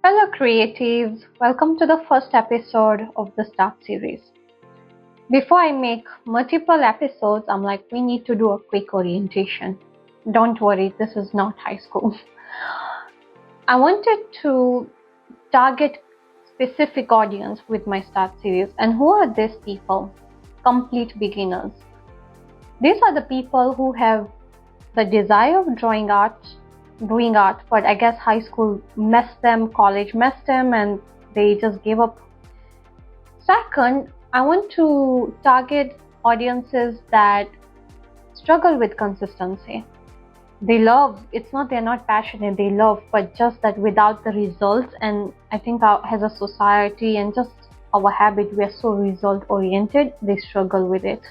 Hello creatives, welcome to the first episode of the Start series. Before I make multiple episodes, I'm like, we need to do a quick orientation. Don't worry, this is not high school. I wanted to target specific audience with my Start series. And who are these people? Complete beginners. These are the people who have the desire of doing art, but I guess high school messed them, college messed them, and they just gave up. Second, I want to target audiences that struggle with consistency. They love, it's not they're not passionate, they love, but just that without the results. And I think as a society and just our habit, we are so result oriented, they struggle with it.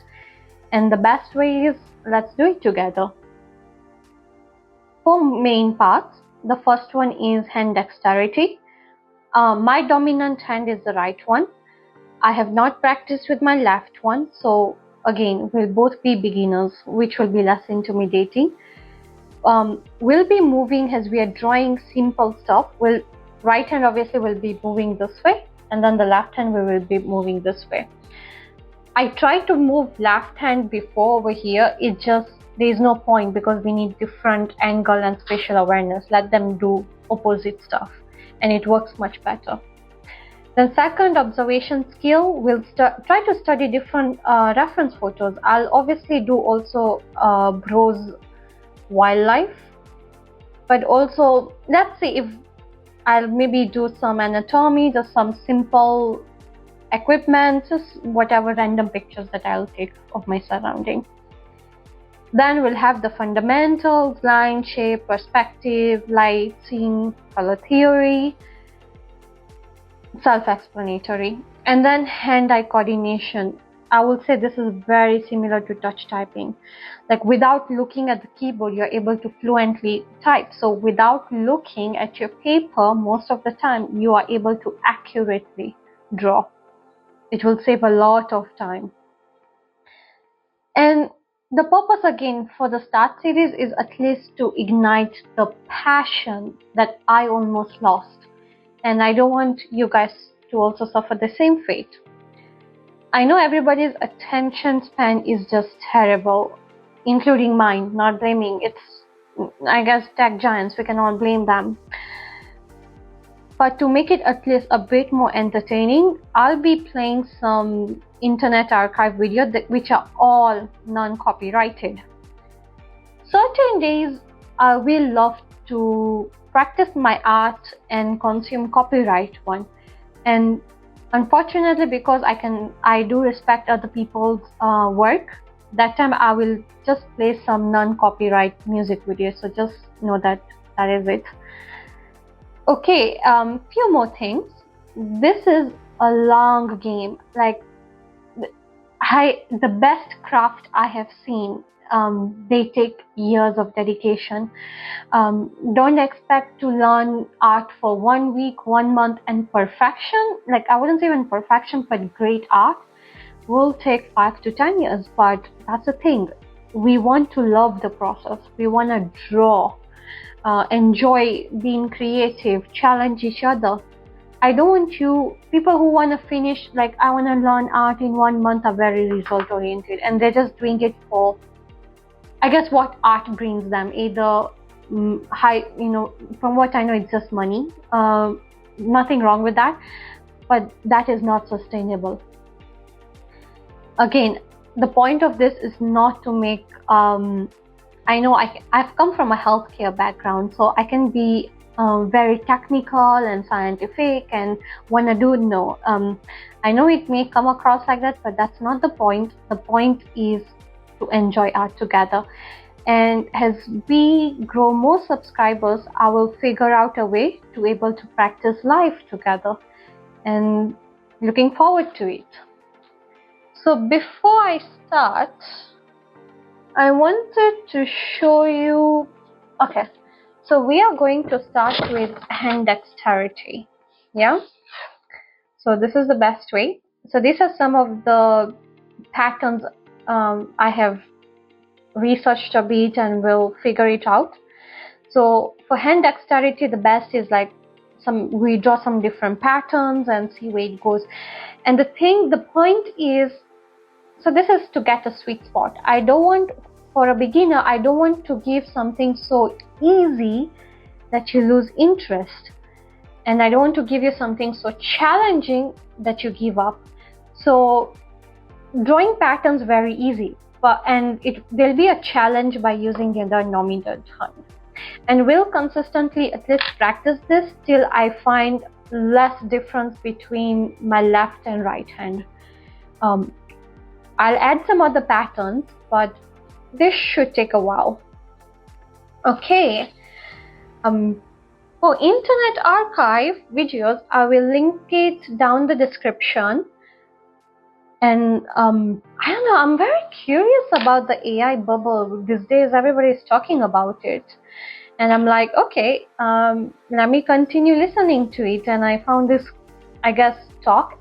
And the best way is let's do it together. Four main parts. The first one is hand dexterity. My dominant hand is the right one. I have not practiced with my left one, so again, we'll both be beginners, which will be less intimidating. We'll be moving as we are drawing simple stuff. Right hand obviously will be moving this way, and then the left hand we will be moving this way. I tried to move left hand before over here. There is no point because we need different angle and spatial awareness. Let them do opposite stuff, and it works much better. Then second, observation skill. We'll try to study different reference photos. I'll obviously do also browse wildlife, but also let's see if I'll maybe do some anatomy, just some simple equipment, just whatever random pictures that I'll take of my surrounding. Then we'll have the fundamentals, line, shape, perspective, light, scene, color theory, self-explanatory. And then hand-eye coordination. I will say this is very similar to touch typing. Like without looking at the keyboard, you're able to fluently type. So without looking at your paper, most of the time you are able to accurately draw. It will save a lot of time. And the purpose again for the Start series is at least to ignite the passion that I almost lost. And I don't want you guys to also suffer the same fate. I know everybody's attention span is just terrible, including mine, not blaming. I guess tech giants, we can all blame them. But to make it at least a bit more entertaining, I'll be playing some Internet Archive videos which are all non-copyrighted. Certain days I will love to practice my art and consume copyright one. And unfortunately, because I do respect other people's work, that time I will just play some non-copyright music videos. So just know that is it. Okay, few more things. This is a long game. Like the best craft I have seen, they take years of dedication. Don't expect to learn art for 1 week, 1 month, and perfection. Like I wouldn't say even perfection, but great art will take 5 to 10 years. But that's the thing. We want to love the process. We want to draw. Enjoy being creative, challenge each other. I don't want people who want to finish, like I want to learn art in 1 month are very result oriented and they're just doing it for, I guess, what art brings them, either high, from what I know, it's just money. Nothing wrong with that, but that is not sustainable. Again, the point of this is not to make, I know I've come from a healthcare background, so I can be very technical and scientific and want to do no. I know it may come across like that, but that's not the point. The point is to enjoy art together. And as we grow more subscribers, I will figure out a way to able to practice live together, and looking forward to it. So before I start, I wanted to show you, okay, so we are going to start with hand dexterity. Yeah, so this is the best way. So these are some of the patterns I have researched a bit and will figure it out. So for hand dexterity, the best is like we draw some different patterns and see where it goes. And the point is, so this is to get a sweet spot. For a beginner, I don't want to give something so easy that you lose interest. And I don't want to give you something so challenging that you give up. So drawing patterns very easy, there'll be a challenge by using the dominant hand. And we'll consistently at least practice this till I find less difference between my left and right hand. I'll add some other patterns, but this should take a while. Okay. For Internet Archive videos, I will link it down the description. And I don't know, I'm very curious about the AI bubble. These days, everybody is talking about it. And I'm like, okay, let me continue listening to it. And I found this, I guess, talk.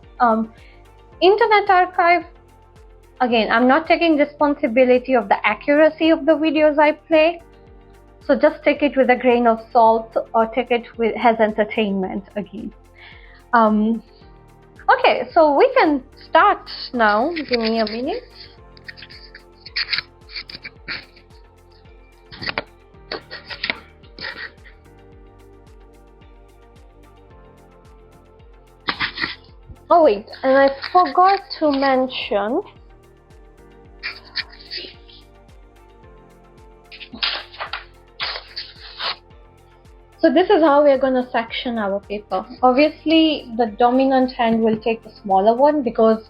Internet Archive, again, I'm not taking responsibility of the accuracy of the videos I play. So just take it with a grain of salt or take it as entertainment again. Okay, so we can start now. Give me a minute. Oh wait, and I forgot to mention. So this is how we're going to section our paper. Obviously, the dominant hand will take the smaller one because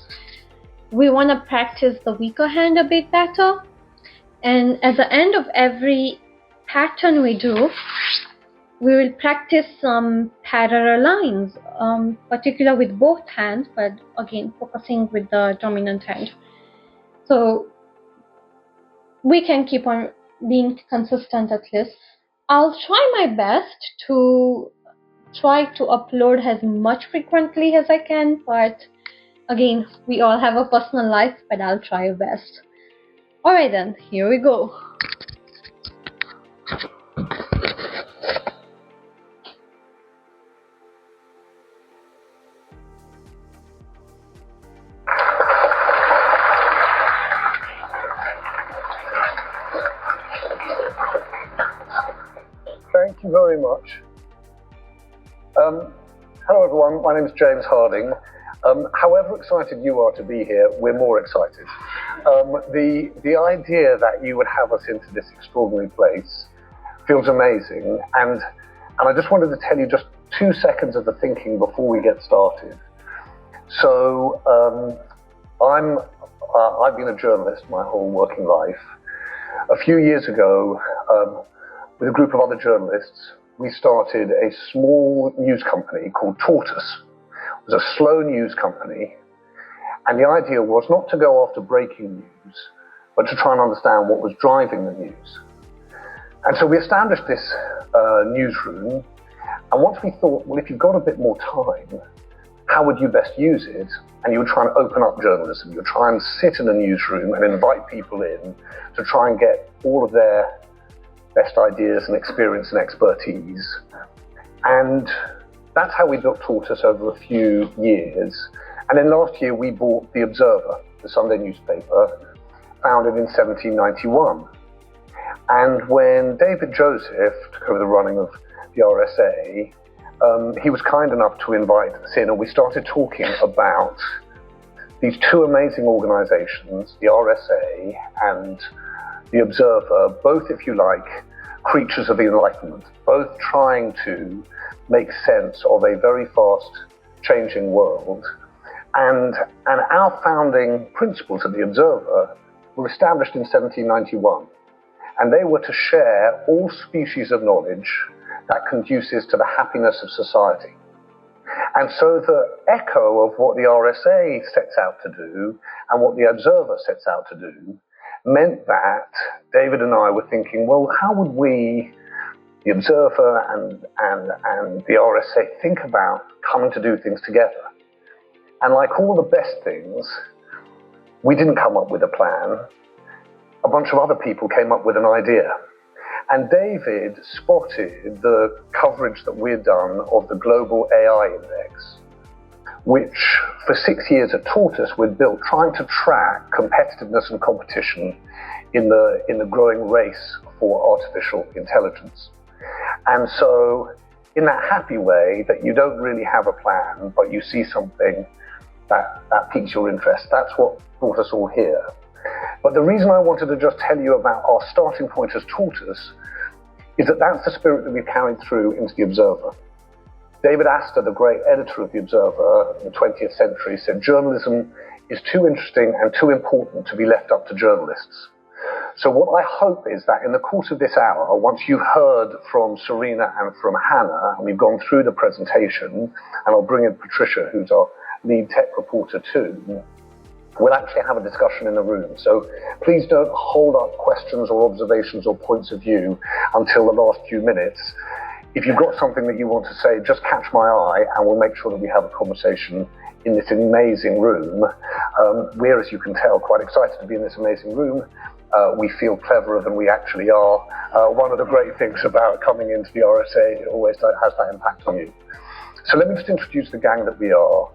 we want to practice the weaker hand a bit better. And at the end of every pattern we do, we will practice some parallel lines, particular with both hands, but again, focusing with the dominant hand. So we can keep on being consistent at least. I'll try my best to upload as much frequently as I can, but again, we all have a personal life, but I'll try my best. Alright then, here we go. Thank you very much. Hello everyone, my name is James Harding. However excited you are to be here, we're more excited. The idea that you would have us into this extraordinary place feels amazing, and I just wanted to tell you just 2 seconds of the thinking before we get started. So I've been a journalist my whole working life. A few years ago, with a group of other journalists, we started a small news company called Tortoise. It was a slow news company, and the idea was not to go after breaking news, but to try and understand what was driving the news. And so we established this newsroom, and once we thought, well, if you've got a bit more time, how would you best use it? And you would try and open up journalism. You would try and sit in a newsroom and invite people in to try and get all of their best ideas and experience and expertise. And that's how we built Tortoise over a few years. And then last year we bought The Observer, the Sunday newspaper, founded in 1791. And when David Joseph took over the running of the RSA, he was kind enough to invite us in, and we started talking about these two amazing organizations, the RSA and the Observer, both, if you like, creatures of the Enlightenment, both trying to make sense of a very fast changing world. And our founding principles of the Observer were established in 1791, and they were to share all species of knowledge that conduces to the happiness of society. And so the echo of what the RSA sets out to do and what the Observer sets out to do meant that David and I were thinking, well, how would we, the Observer and the RSA, think about coming to do things together? And like all the best things, we didn't come up with a plan. A bunch of other people came up with an idea. And David spotted the coverage that we'd done of the Global AI Index, which for 6 years at Tortoise we'd built trying to track competitiveness and competition in the growing race for artificial intelligence. And so in that happy way that you don't really have a plan, but you see something that piques your interest, that's what brought us all here. But the reason I wanted to just tell you about our starting point as Tortoise is that that's the spirit that we've carried through into The Observer. David Astor, the great editor of The Observer in the 20th century, said journalism is too interesting and too important to be left up to journalists. So what I hope is that in the course of this hour, once you've heard from Serena and from Hannah, and we've gone through the presentation, and I'll bring in Patricia, who's our lead tech reporter too, we'll actually have a discussion in the room. So please don't hold up questions or observations or points of view until the last few minutes. If you've got something that you want to say, just catch my eye and we'll make sure that we have a conversation in this amazing room. We're, as you can tell, quite excited to be in this amazing room. We feel cleverer than we actually are. One of the great things about coming into the RSA, it always has that impact on you. So let me just introduce the gang that we are.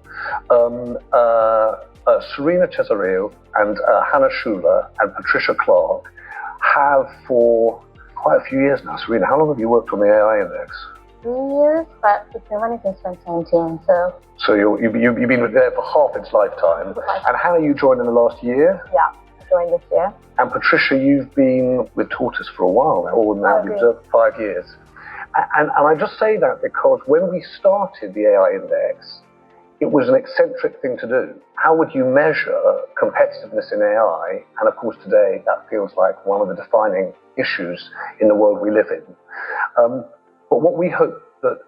Serena Cesareo and Hannah Schuler and Patricia Clark have for quite a few years now. Serena, how long have you worked on the AI Index? 3 years, but it's been running since 2017, So you've been there for half its lifetime. And Hannah, you joined in the last year? Yeah, I joined this year. And Patricia, you've been with Tortoise for a while now, or now you've observed 5 years. And I just say that because when we started the AI Index, it was an eccentric thing to do. How would you measure competitiveness in AI? And of course today that feels like one of the defining issues in the world we live in. But what we hope that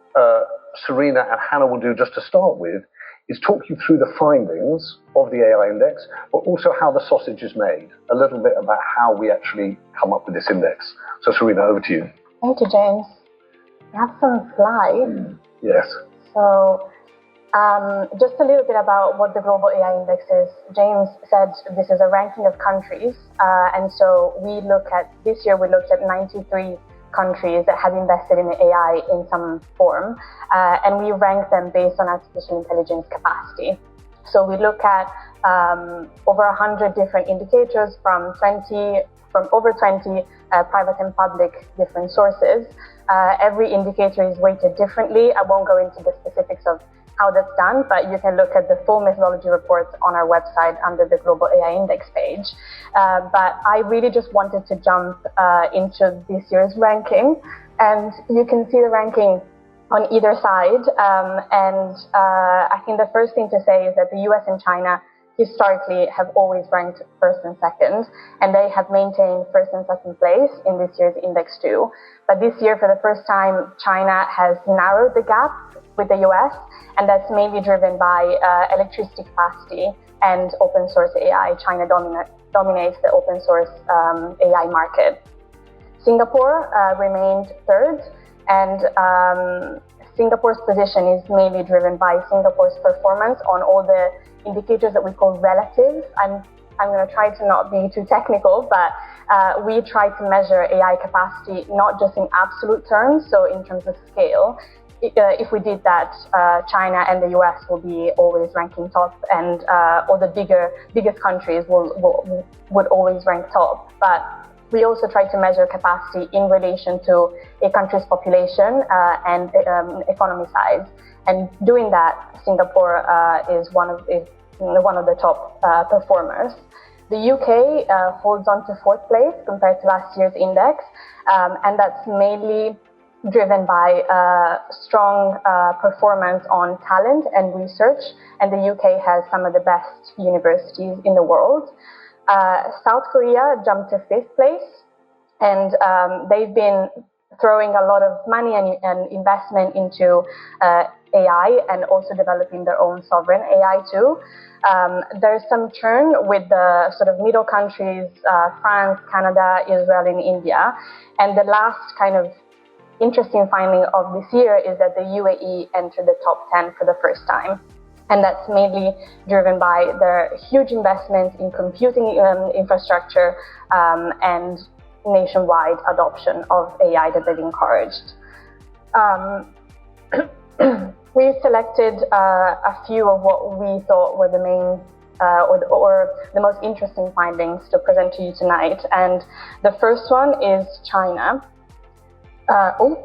Serena and Hannah will do just to start with is talk you through the findings of the AI Index, but also how the sausage is made, a little bit about how we actually come up with this index. So Serena, over to you. Thank you, James. We have some slides. Yes. So just a little bit about what the Global AI Index is. James said this is a ranking of countries. And so this year we looked at 93 countries that have invested in AI in some form. And we rank them based on artificial intelligence capacity. So we look at over 100 different indicators from over 20 private and public different sources. Every indicator is weighted differently. I won't go into the specifics of how that's done, but you can look at the full methodology reports on our website under the Global AI Index page. But I really just wanted to jump into this year's ranking, and you can see the ranking on either side. I think the first thing to say is that the US and China historically have always ranked first and second, and they have maintained first and second place in this year's index too. But this year, for the first time, China has narrowed the gap with the US, and that's mainly driven by electricity capacity and open source AI. China dominates the open source AI market. Singapore remained third, and Singapore's position is mainly driven by Singapore's performance on all the indicators that we call relative. I'm going to try to not be too technical, but we try to measure AI capacity not just in absolute terms, so in terms of scale. If we did that, China and the US will be always ranking top, and all the biggest countries would always rank top. But we also try to measure capacity in relation to a country's population and economy size. And doing that, Singapore is one of the top performers. The UK holds on to fourth place compared to last year's index, and that's mainly driven by strong performance on talent and research, and the UK has some of the best universities in the world. South Korea jumped to fifth place, and they've been throwing a lot of money and investment into AI and also developing their own sovereign AI too. There's some churn with the sort of middle countries, France, Canada, Israel, and India. And the last kind of interesting finding of this year is that the UAE entered the top 10 for the first time. And that's mainly driven by their huge investments in computing infrastructure and nationwide adoption of AI that they've encouraged. We selected a few of what we thought were the main or the most interesting findings to present to you tonight. And the first one is China. Well,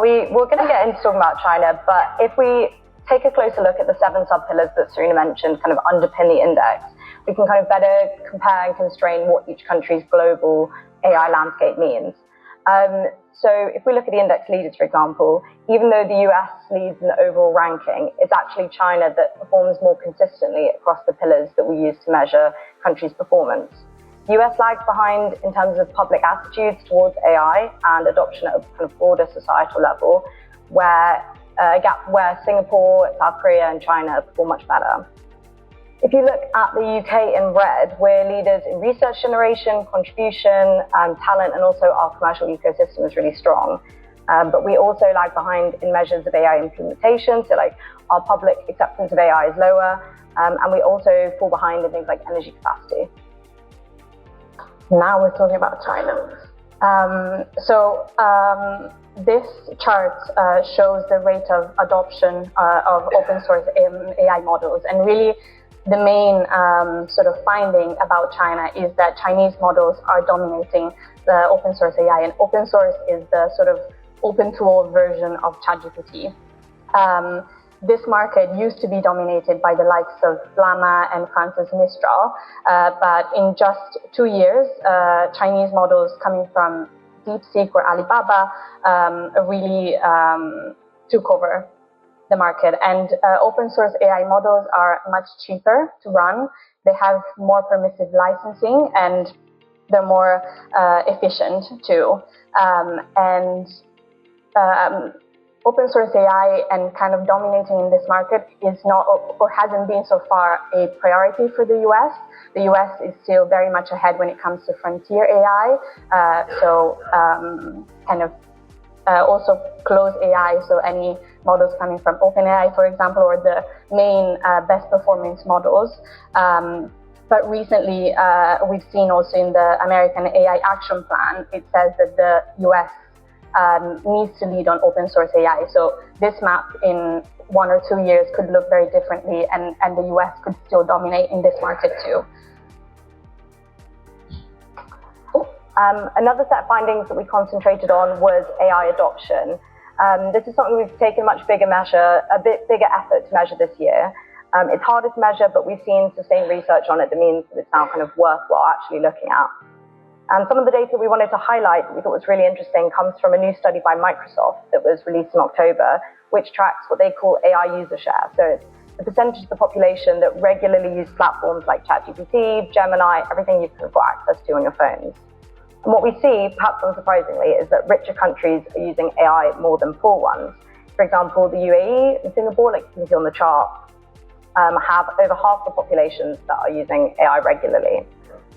we're going to get into talking about China, but if we take a closer look at the 7 sub-pillars that Serena mentioned kind of underpin the index, we can kind of better compare and constrain what each country's global AI landscape means. So if we look at the index leaders, for example, even though the US leads in the overall ranking, it's actually China that performs more consistently across the pillars that we use to measure countries' performance. The US lags behind in terms of public attitudes towards AI and adoption at a kind of broader societal level, where a gap where Singapore, South Korea, and China perform much better. If you look at the UK in red, we're leaders in research generation, contribution, talent, and also our commercial ecosystem is really strong. But we also lag behind in measures of AI implementation, so like our public acceptance of AI is lower, and we also fall behind in things like energy capacity. Now we're talking about China. This chart shows the rate of adoption of open source AI models, and really the main sort of finding about China is that Chinese models are dominating the open source AI, and open source is the sort of open to all version of ChatGPT. This market used to be dominated by the likes of Llama and Francis Mistral, but in just 2 years, Chinese models coming from DeepSeek or Alibaba really took over the market. And open source AI models are much cheaper to run. They have more permissive licensing, and they're more efficient too. Open source AI and kind of dominating in this market is not, or hasn't been so far, a priority for the US. The US is still very much ahead when it comes to frontier AI. Also closed AI, so any models coming from OpenAI, for example, or the main best performance models. But recently, we've seen also in the American AI Action Plan, it says that the US needs to lead on open source AI. So this map in 1 or 2 years could look very differently, and the US could still dominate in this market too. Another set of findings that we concentrated on was AI adoption. This is something we've taken a much bigger effort to measure this year. It's harder to measure, but we've seen sustained research on it that means that it's now kind of worthwhile actually looking at. And some of the data we wanted to highlight that we thought was really interesting comes from a new study by Microsoft that was released in October, which tracks what they call AI user share. So it's the percentage of the population that regularly use platforms like ChatGPT, Gemini, everything you've got access to on your phones. And what we see, perhaps unsurprisingly, is that richer countries are using AI more than poor ones. For example, the UAE and Singapore, like you can see on the chart, have over half the populations that are using AI regularly.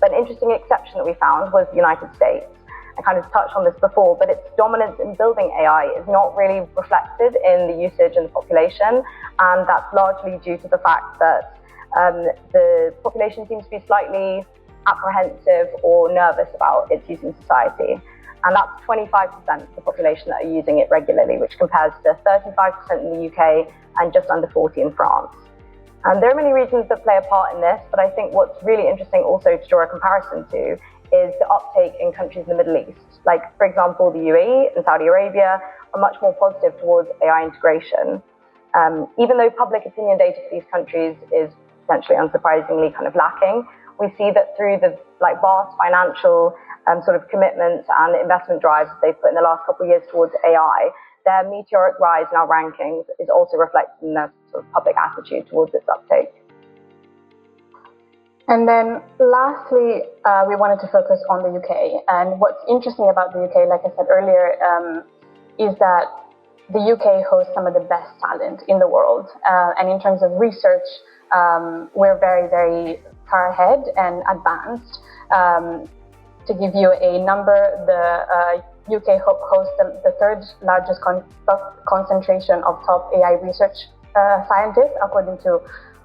But an interesting exception that we found was the United States. I kind of touched on this before, but its dominance in building AI is not really reflected in the usage in the population, and that's largely due to the fact that the population seems to be slightly apprehensive or nervous about its use in society. And that's 25% of the population that are using it regularly, which compares to 35% in the UK and just under 40% in France. And there are many reasons that play a part in this, but I think what's really interesting also to draw a comparison to is the uptake in countries in the Middle East. Like, for example, the UAE and Saudi Arabia are much more positive towards AI integration. Even though public opinion data for these countries is essentially unsurprisingly kind of lacking, we see that through the vast financial sort of commitments and investment drives that they've put in the last couple of years towards AI, their meteoric rise in our rankings is also reflected in their sort of public attitude towards its uptake. And then lastly, we wanted to focus on the UK. And what's interesting about the UK, like I said earlier, is that the UK hosts some of the best talent in the world. And in terms of research, we're very, very far ahead and advanced. To give you a number, the UK hosts the third largest concentration of top AI research scientists, according to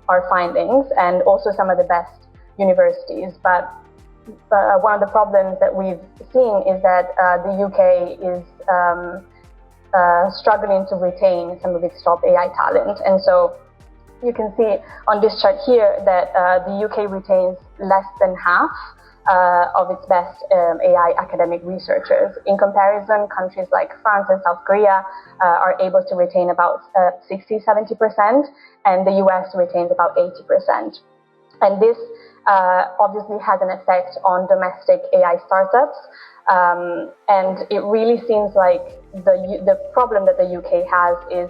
our findings, and also some of the best universities. But one of the problems that we've seen is that the UK is struggling to retain some of its top AI talent. And so you can see on this chart here that the UK retains less than half of its best AI academic researchers. In comparison, countries like France and South Korea are able to retain about 60-70%, and the US retains about 80%. And this obviously has an effect on domestic AI startups. And it really seems like the problem that the UK has is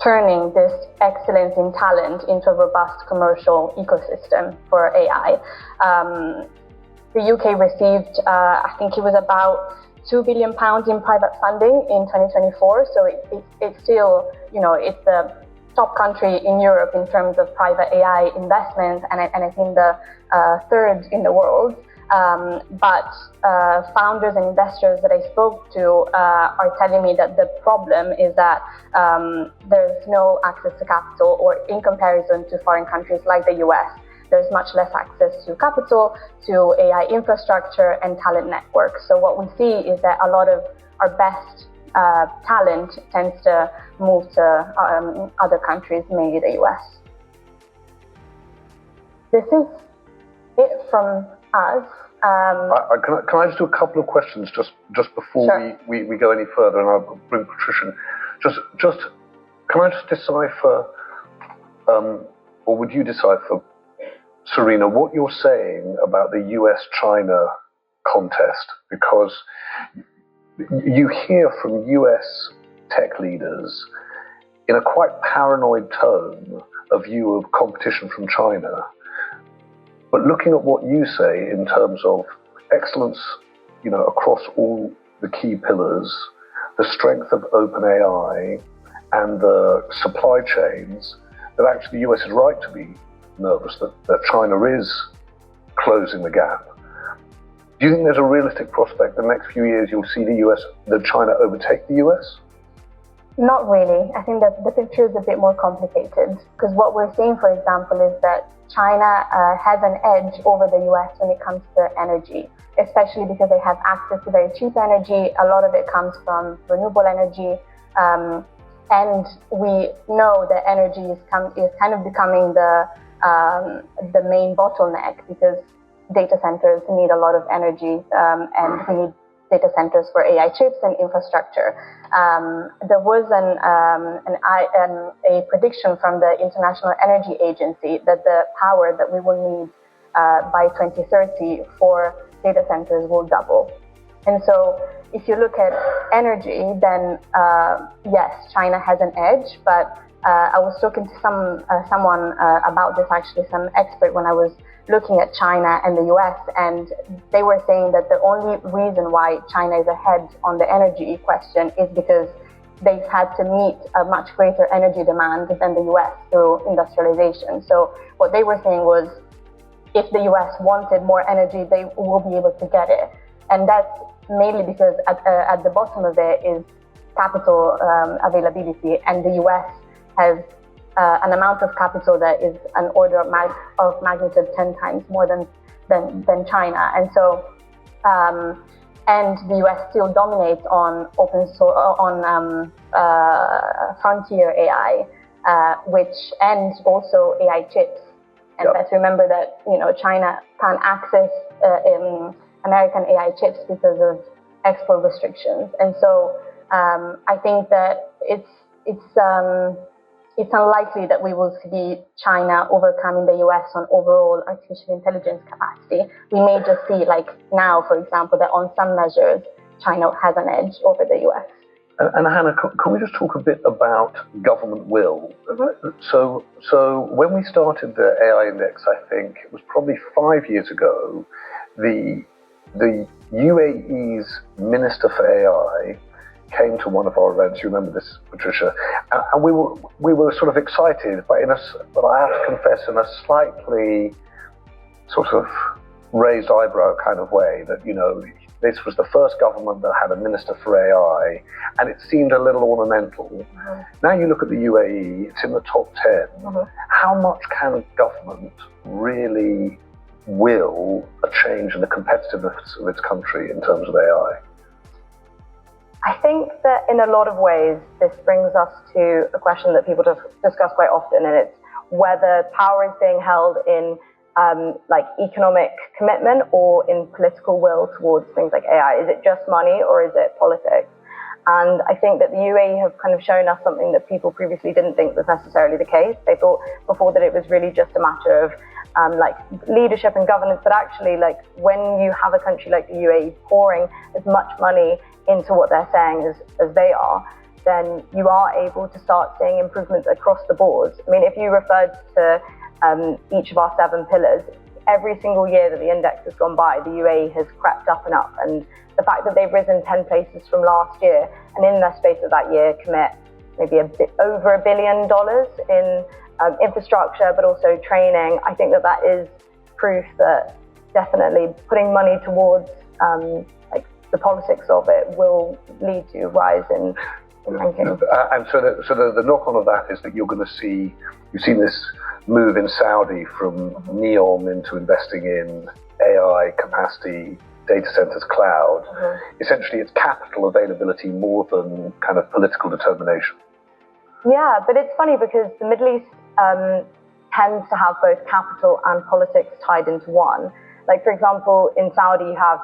turning this excellence in talent into a robust commercial ecosystem for AI. The UK received, I think it was about £2 billion in private funding in 2024. So it's still, it's the top country in Europe in terms of private AI investment, and I think the third in the world. But founders and investors that I spoke to are telling me that the problem is that there's no access to capital, or in comparison to foreign countries like the US, there's much less access to capital, to AI infrastructure and talent networks. So what we see is that a lot of our best talent tends to move to other countries, mainly the US. This is it from us. Can I just do a couple of questions just before Sure. we go any further, and I'll bring Patricia. Just can I just decipher, or would you decipher, Serena, what you're saying about the US-China contest? Because you hear from US tech leaders in a quite paranoid tone a view of competition from China. But looking at what you say in terms of excellence, across all the key pillars, the strength of OpenAI and the supply chains, that actually the US is right to be nervous that China is closing the gap. Do you think there's a realistic prospect the next few years you'll see that China overtake the US? Not really. I think that the picture is a bit more complicated, because what we're seeing, for example, is that China has an edge over the US when it comes to energy, especially because they have access to very cheap energy. A lot of it comes from renewable energy. And we know that energy is kind of becoming the main bottleneck, because data centers need a lot of energy, and we need data centers for AI chips and infrastructure. There was a prediction from the International Energy Agency that the power that we will need by 2030 for data centers will double. And so if you look at energy, then yes, China has an edge, but I was talking to someone about this, actually, some expert, when I was looking at China and the US, and they were saying that the only reason why China is ahead on the energy question is because they've had to meet a much greater energy demand than the US through industrialization. So what they were saying was, if the US wanted more energy, they will be able to get it. And that's mainly because at the bottom of it is capital availability, and the US has an amount of capital that is an order of magnitude 10 times more than China. And so, and the US still dominates on frontier AI, and also AI chips. And let's remember that, China can't access American AI chips because of export restrictions. And so I think that it's unlikely that we will see China overcoming the US on overall artificial intelligence capacity. We may just see, like now, for example, that on some measures, China has an edge over the US. And Hannah, can we just talk a bit about government will? Mm-hmm. So when we started the AI Index, I think it was probably 5 years ago, the UAE's Minister for AI came to one of our events. You remember this, Patricia? And we were sort of excited, but I have to confess, in a slightly sort of raised eyebrow kind of way, that this was the first government that had a Minister for AI, and it seemed a little ornamental. Mm-hmm. Now you look at the UAE; it's in the top 10. Mm-hmm. How much can government really will a change in the competitiveness of its country in terms of AI? I think that in a lot of ways, this brings us to a question that people discuss quite often, and it's whether power is being held in like economic commitment or in political will towards things like AI. Is it just money or is it politics? And I think that the UAE have kind of shown us something that people previously didn't think was necessarily the case. They thought before that it was really just a matter of like leadership and governance, but actually, like when you have a country like the UAE pouring as much money into what they're saying as they are, then you are able to start seeing improvements across the board. I mean, if you referred to each of our 7 pillars, every single year that the index has gone by, the UAE has crept up and up. And the fact that they've risen 10 places from last year, and in their space of that year commit maybe a bit over $1 billion in infrastructure, but also training, I think that that is proof that definitely putting money towards like the politics of it will lead to a rise in ranking. And so the knock-on of that is that you're going to see, you've seen this move in Saudi from NEOM into investing in AI capacity, data centers, cloud. Essentially, it's capital availability more than kind of political determination. Yeah, but it's funny because the Middle East tends to have both capital and politics tied into one. Like, for example, in Saudi, you have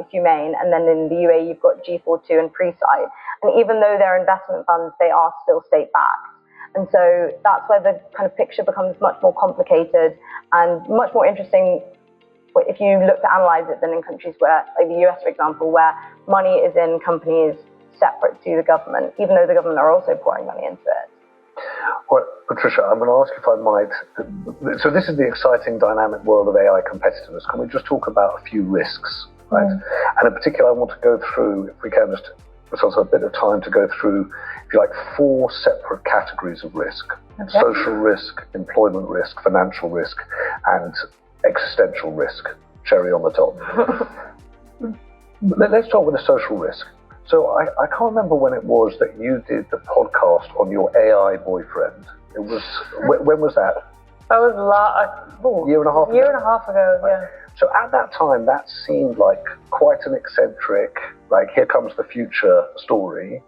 Humane, and then in the UAE, you've got G42 and Presight. And even though they're investment funds, they are still state-backed. And so that's where the kind of picture becomes much more complicated and much more interesting if you look to analyze it than in countries where, like the US, for example, where money is in companies separate to the government, even though the government are also pouring money into it. Well, Patricia, I'm going to ask if I might. So this is the exciting, dynamic world of AI competitiveness. Can we just talk about a few risks, right? And in particular, I want to go through, if we can, just also a bit of time to go through, if you like, 4 separate categories of risk: social risk, employment risk, financial risk, and existential risk. Cherry on the top. Let's start with the social risk. So I can't remember when it was that you did the podcast on your AI boyfriend. It was, when was that? That was year and a half ago? Year and a half ago, yeah. So at that time, that seemed like quite an eccentric, like here comes the future story.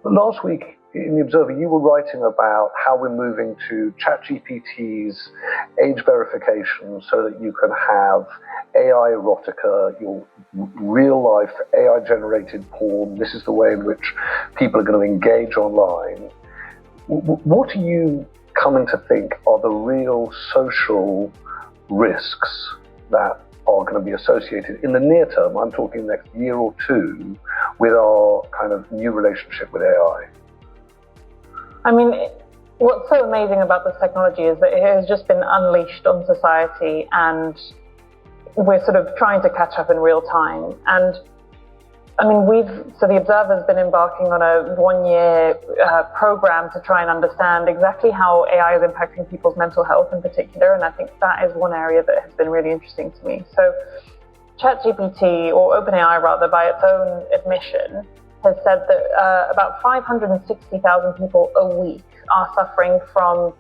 Last week in The Observer, you were writing about how we're moving to ChatGPT's age verification so that you can have AI erotica, your real-life AI-generated porn. This is the way in which people are going to engage online. What are you coming to think are the real social risks that are going to be associated in the near term, I'm talking next year or 2, with our kind of new relationship with AI? I mean, what's so amazing about this technology is that it has just been unleashed on society, and we're sort of trying to catch up in real time. And I mean, so the Observer's been embarking on a 1-year program to try and understand exactly how AI is impacting people's mental health in particular. And I think that is one area that has been really interesting to me. So ChatGPT, or OpenAI rather, by its own admission, has said that about 560,000 people a week are suffering from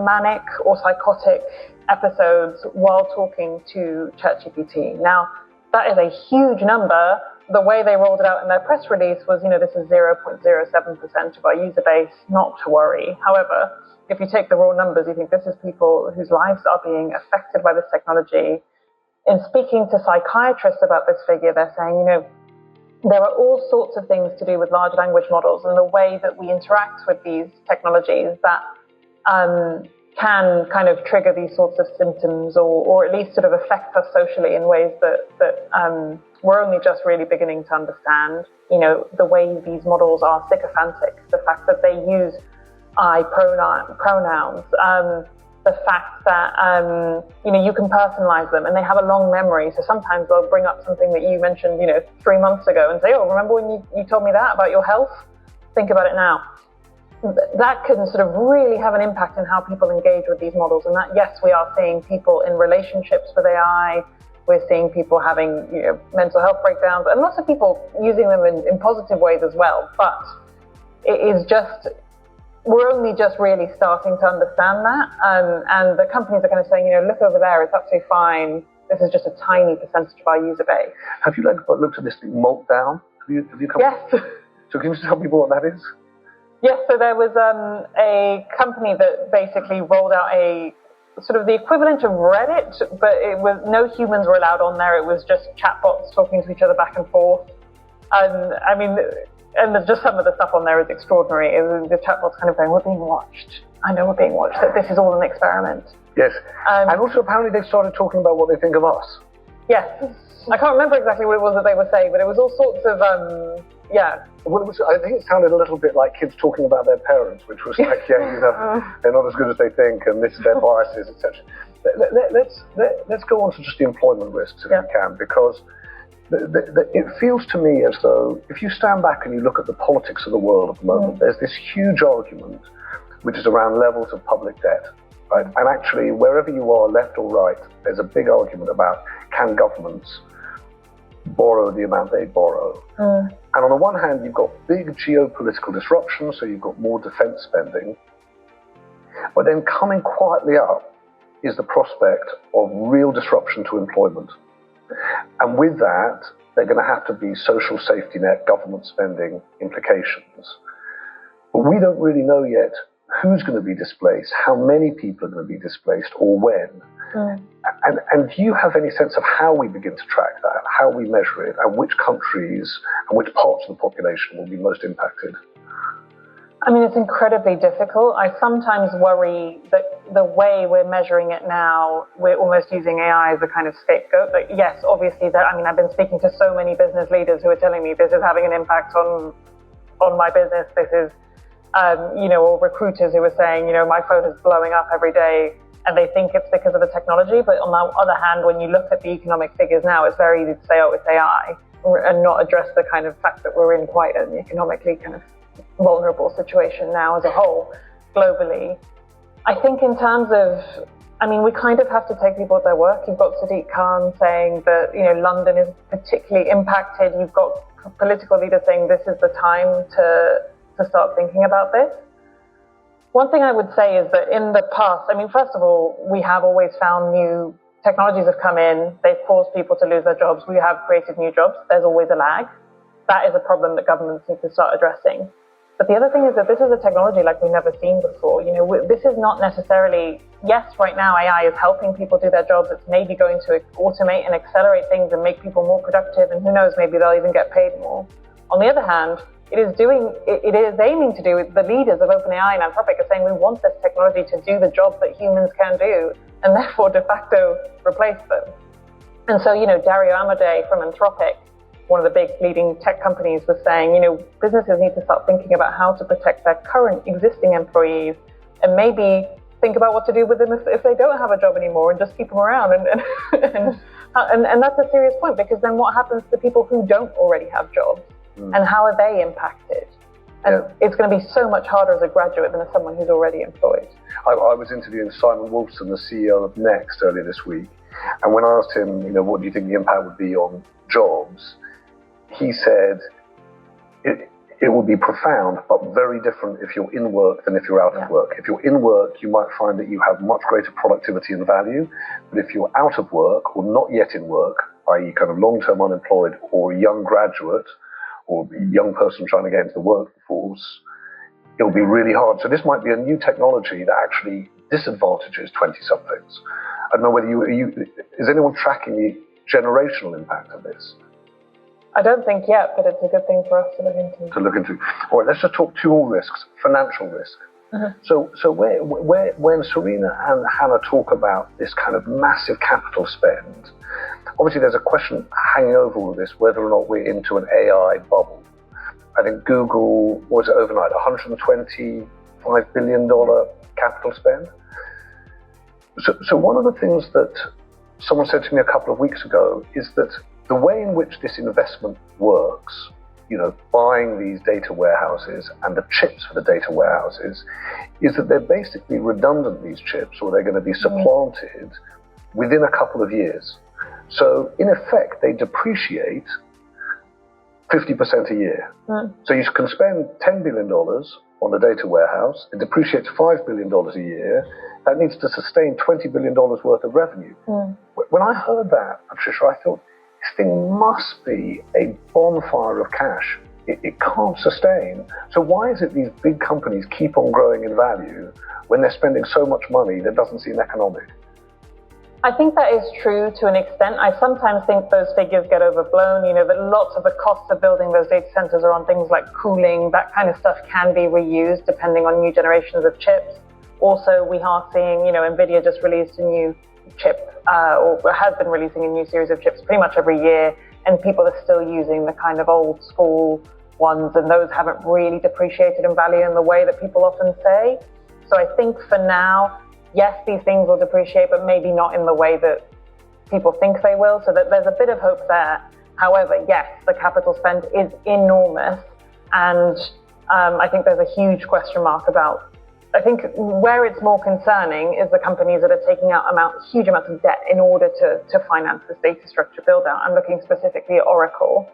manic or psychotic episodes while talking to ChatGPT. Now, that is a huge number. The way they rolled it out in their press release was, this is 0.07% of our user base, not to worry. However, if you take the raw numbers, you think this is people whose lives are being affected by this technology. In speaking to psychiatrists about this figure, they're saying, there are all sorts of things to do with large language models and the way that we interact with these technologies that can kind of trigger these sorts of symptoms, or at least sort of affect us socially in ways that we're only just really beginning to understand. The way these models are sycophantic, the fact that they use I pronouns, the fact that you can personalize them, and they have a long memory. So sometimes they'll bring up something that you mentioned 3 months ago and say, oh, remember when you told me that about your health? Think about it now. That can sort of really have an impact in how people engage with these models. And that, yes, we are seeing people in relationships with AI. We're seeing people having mental health breakdowns, and lots of people using them in positive ways as well. But it is just we're only just really starting to understand that. And the companies are kind of saying, look over there, it's absolutely fine. This is just a tiny percentage of our user base. Have you looked at this thing, Meltdown? Have you come? Yes. So can you just tell people what that is? Yes, so there was a company that basically rolled out a sort of the equivalent of Reddit, but it was no humans were allowed on there. It was just chatbots talking to each other back and forth. And I mean, and just some of the stuff on there is extraordinary. The chatbots kind of going, we're being watched. I know we're being watched, that this is all an experiment. Yes. And also apparently they started talking about what they think of us. Yes. I can't remember exactly what it was that they were saying, but it was all sorts of, yeah. Well, I think it sounded a little bit like kids talking about their parents, which was like, they're not as good as they think, and this is their biases, etc. Let's go on to just the employment risks if we can, because it feels to me as though if you stand back and you look at the politics of the world at the moment, there's this huge argument which is around levels of public debt. Right? And actually, wherever you are, left or right, there's a big argument about can governments borrow the amount they borrow. And on the one hand, you've got big geopolitical disruption, so you've got more defense spending. But then coming quietly up is the prospect of real disruption to employment. And with that, there are going to have to be social safety net, government spending implications. But we don't really know yet who's going to be displaced, how many people are going to be displaced, or when. And do you have any sense of how we begin to track that, how we measure it, and which countries and which parts of the population will be most impacted? I mean, it's incredibly difficult. I sometimes worry that the way we're measuring it now, we're almost using AI as a kind of scapegoat. But yes, obviously, I've been speaking to so many business leaders who are telling me this is having an impact on my business. This is, or recruiters who are saying, my phone is blowing up every day, and they think it's because of the technology. But on the other hand, when you look at the economic figures now, it's very easy to say, oh, it's AI, and not address the kind of fact that we're in quite an economically kind of vulnerable situation now as a whole, globally. I think in terms of, we kind of have to take people at their work. You've got Sadiq Khan saying that, London is particularly impacted. You've got political leaders saying this is the time to start thinking about this. One thing I would say is that in the past, first of all, we have always found new technologies have come in. They've caused people to lose their jobs. We have created new jobs. There's always a lag. That is a problem that governments need to start addressing. But the other thing is that this is a technology like we've never seen before. This is not necessarily, yes, right now AI is helping people do their jobs. It's maybe going to automate and accelerate things and make people more productive. And who knows, maybe they'll even get paid more. On the other hand, it is aiming to do with the leaders of OpenAI and Anthropic are saying we want this technology to do the job that humans can do and therefore de facto replace them. And so, Dario Amodei from Anthropic, one of the big leading tech companies, was saying, businesses need to start thinking about how to protect their current existing employees and maybe think about what to do with them if they don't have a job anymore and just keep them around. And that's a serious point, because then what happens to people who don't already have jobs? And how are they impacted? And it's going to be so much harder as a graduate than as someone who's already employed. I was interviewing Simon Wolfson, the CEO of Next, earlier this week. And when I asked him, what do you think the impact would be on jobs? He said it would be profound, but very different if you're in work than if you're out of work. If you're in work, you might find that you have much greater productivity and value. But if you're out of work or not yet in work, i.e. kind of long-term unemployed or a young graduate, or a young person trying to get into the workforce, it'll be really hard. So this might be a new technology that actually disadvantages 20-somethings. I don't know whether is anyone tracking the generational impact of this? I don't think yet, but it's a good thing for us to look into. All right, let's just talk two more risks. Financial risk. So when Serena and Hannah talk about this kind of massive capital spend, obviously there's a question hanging over all of this, whether or not we're into an AI bubble. I think Google was overnight $125 billion capital spend. So one of the things that someone said to me a couple of weeks ago is that the way in which this investment works, buying these data warehouses and the chips for the data warehouses, is that they're basically redundant, these chips, or they're going to be supplanted within a couple of years. So in effect, they depreciate 50% a year. So you can spend $10 billion on the data warehouse. It depreciates $5 billion a year. That needs to sustain $20 billion worth of revenue. When I heard that, Patricia, I thought, this thing must be a bonfire of cash. It can't sustain. So why is it these big companies keep on growing in value when they're spending so much money that doesn't seem economic? I think that is true to an extent. I sometimes think those figures get overblown, that lots of the costs of building those data centers are on things like cooling. That kind of stuff can be reused depending on new generations of chips. Also, we are seeing, NVIDIA just released a new chip, or has been releasing a new series of chips pretty much every year, and people are still using the kind of old school ones, and those haven't really depreciated in value in the way that people often say. So I think for now, yes, these things will depreciate, but maybe not in the way that people think they will, so that there's a bit of hope there. However, yes, the capital spend is enormous, and I think there's a huge question mark about, I think where it's more concerning is the companies that are taking out huge amounts of debt in order to finance this data structure build out. I'm looking specifically at Oracle.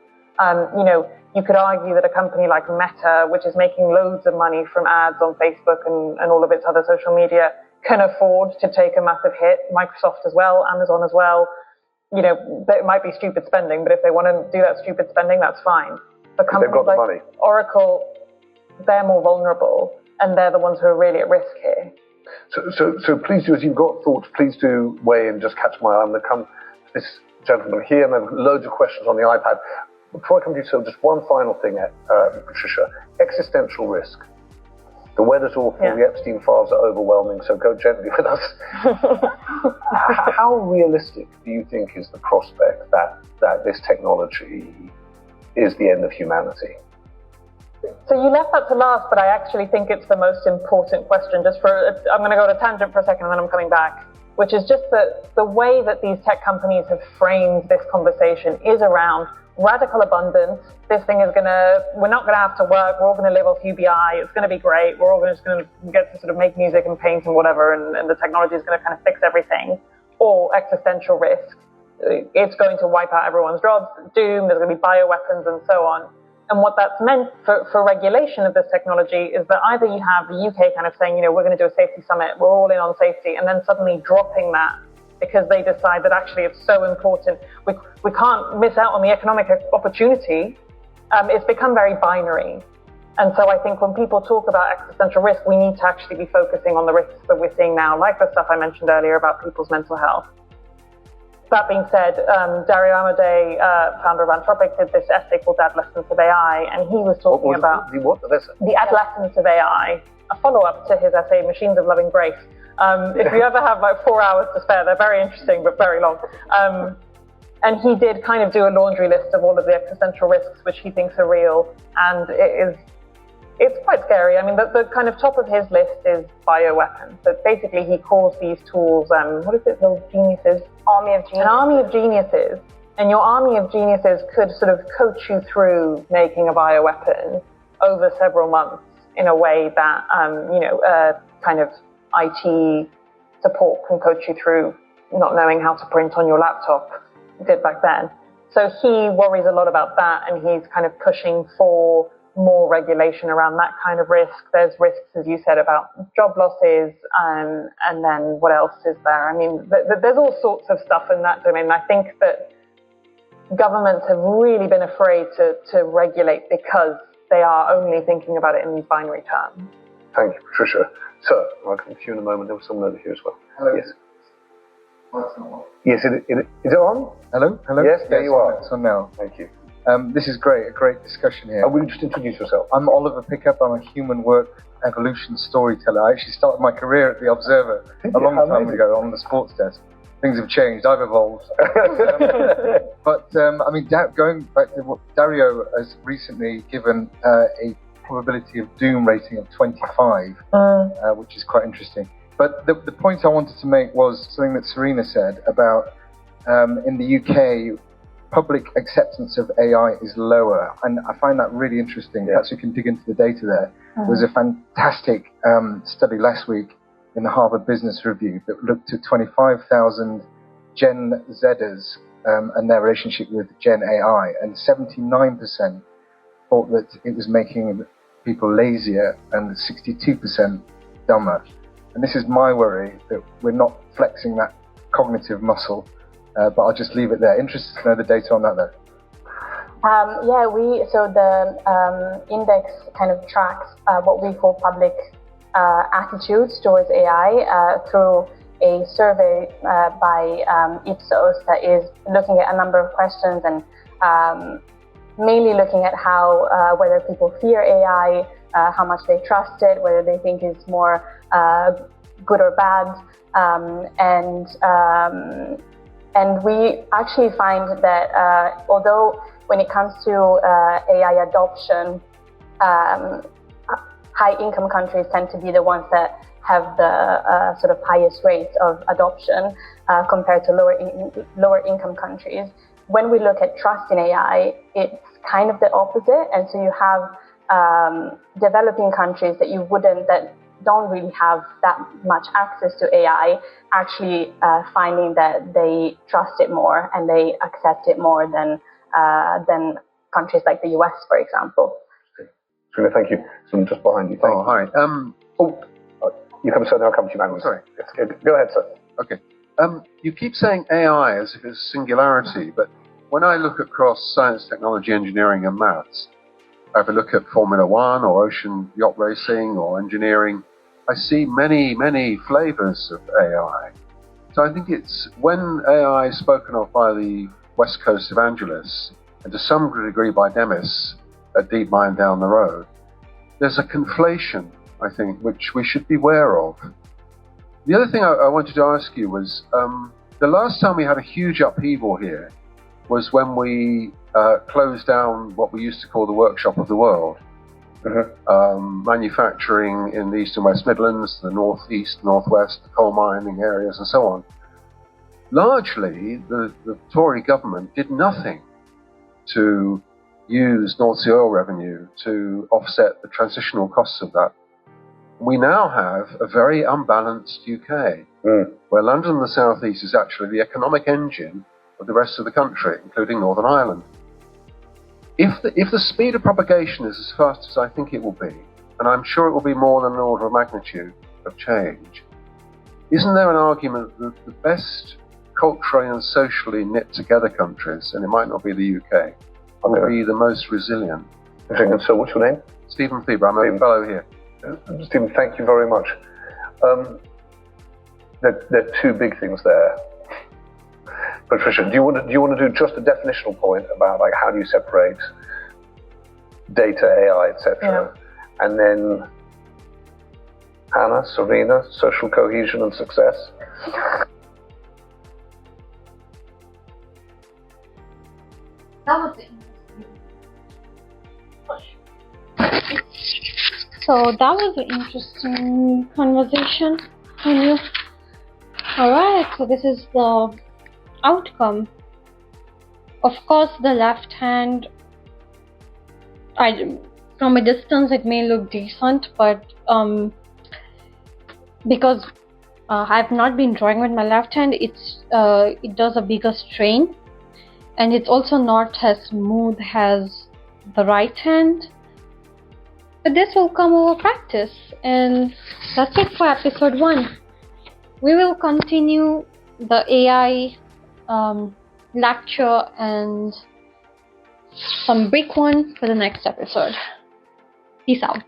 You could argue that a company like Meta, which is making loads of money from ads on Facebook and all of its other social media, can afford to take a massive hit. Microsoft as well, Amazon as well. It might be stupid spending, but if they want to do that stupid spending, that's fine. But companies they've got the like money. Oracle, they're more vulnerable, and they're the ones who are really at risk here. So please do, as you've got thoughts, please do weigh in, just catch my eye. I'm going to come to this gentleman here, and I have loads of questions on the iPad. Before I come to you, so just one final thing, Patricia. Existential risk. The weather's awful, the Epstein files are overwhelming, so go gently with us. How realistic do you think is the prospect that this technology is the end of humanity? So you left that to last, but I actually think it's the most important question. I'm going to go on a tangent for a second and then I'm coming back, which is just that the way that these tech companies have framed this conversation is around radical abundance. This thing we're not going to have to work. We're all going to live off UBI. It's going to be great. We're all just going to get to sort of make music and paint and whatever, and the technology is going to kind of fix everything. Or existential risk. It's going to wipe out everyone's jobs, doom, there's going to be bioweapons and so on. And what that's meant for regulation of this technology is that either you have the UK kind of saying, we're going to do a safety summit, we're all in on safety, and then suddenly dropping that because they decide that actually it's so important, we can't miss out on the economic opportunity. It's become very binary. And so I think when people talk about existential risk, we need to actually be focusing on the risks that we're seeing now, like the stuff I mentioned earlier about people's mental health. That being said, Dario Amodei, founder of Anthropic, did this essay called The Adolescence of AI, and he was talking about The Adolescence of AI, a follow-up to his essay, Machines of Loving Grace. If you ever have 4 hours to spare, they're very interesting, but very long. And he did kind of do a laundry list of all of the existential risks which he thinks are real, and it's quite scary. I mean, the kind of top of his list is bioweapons. So basically he calls these tools, what is it, those geniuses? Army of geniuses. An army of geniuses. And your army of geniuses could sort of coach you through making a bioweapon over several months in a way that, kind of IT support can coach you through not knowing how to print on your laptop did back then. So he worries a lot about that, and he's kind of pushing for more regulation around that kind of risk. There's risks, as you said, about job losses, and then what else is there? I mean, there's all sorts of stuff in that domain. I think that governments have really been afraid to regulate because they are only thinking about it in these binary terms. Thank you, Patricia. Sir, I'll come to you in a moment. There was someone over here as well. Hello. Yes. Yes, is it on? Hello? Yes, there you are. It's on now. Thank you. This is great, a great discussion here. Will you just introduce yourself? I'm Oliver Pickup. I'm a human work evolution storyteller. I actually started my career at The Observer a long time ago on the sports desk. Things have changed. I've evolved. Going back to what Dario has recently given a probability of doom rating of 25, which is quite interesting. But the point I wanted to make was something that Serena said about in the UK, public acceptance of AI is lower. And I find that really interesting. Yeah. Perhaps we can dig into the data there. There was a fantastic study last week in the Harvard Business Review that looked at 25,000 Gen Zers and their relationship with Gen AI. And 79% thought that it was making people lazier and 62% dumber. And this is my worry, that we're not flexing that cognitive muscle, but I'll just leave it there. Interested to know the data on that though. So the index kind of tracks what we call public attitudes towards AI through a survey by Ipsos that is looking at a number of questions and mainly looking at how whether people fear AI, how much they trust it, whether they think it's more good or bad, and we actually find that although when it comes to AI adoption, high-income countries tend to be the ones that have the sort of highest rates of adoption compared to lower-income countries. When we look at trust in AI, it's kind of the opposite, and so you have developing countries that don't really have that much access to AI, actually finding that they trust it more and they accept it more than countries like the US, for example. Serena, thank you. Someone just behind you. Oh, hi. You come, sir, then I'll come to you, Magnus. Sorry. Go ahead, sir. Okay. You keep saying AI as if it's a singularity, but when I look across science, technology, engineering, and maths, if I look at Formula One or ocean yacht racing or engineering, I see many, many flavors of AI. So I think it's when AI is spoken of by the West Coast evangelists, and to some degree by Demis at DeepMind down the road, there's a conflation, I think, which we should be aware of. The other thing I wanted to ask you was, the last time we had a huge upheaval here was when we closed down what we used to call the Workshop of the World. Manufacturing in the East and West Midlands, the Northeast, Northwest, the coal mining areas and so on. Largely, the Tory government did nothing to use North Sea oil revenue to offset the transitional costs of that. We now have a very unbalanced UK, where London and the South East is actually the economic engine of the rest of the country, including Northern Ireland. If the speed of propagation is as fast as I think it will be, and I'm sure it will be more than an order of magnitude of change, isn't there an argument that the best culturally and socially knit together countries, and it might not be the UK, will be the most resilient? And so what's your name? Stephen Feber, I'm a fellow here. Stephen, thank you very much. There are two big things there. Patricia, do you want to do just a definitional point about like how do you separate data, AI, etc., and then Hannah, Serena, social cohesion and success? That was it. So that was an interesting conversation. Alright, so this is the outcome. Of course, the left hand, from a distance it may look decent, but because I've not been drawing with my left hand, it does a bigger strain, and it's also not as smooth as the right hand. But this will come over practice, and that's it for episode 1. We will continue the AI lecture and some big one for the next episode. Peace out.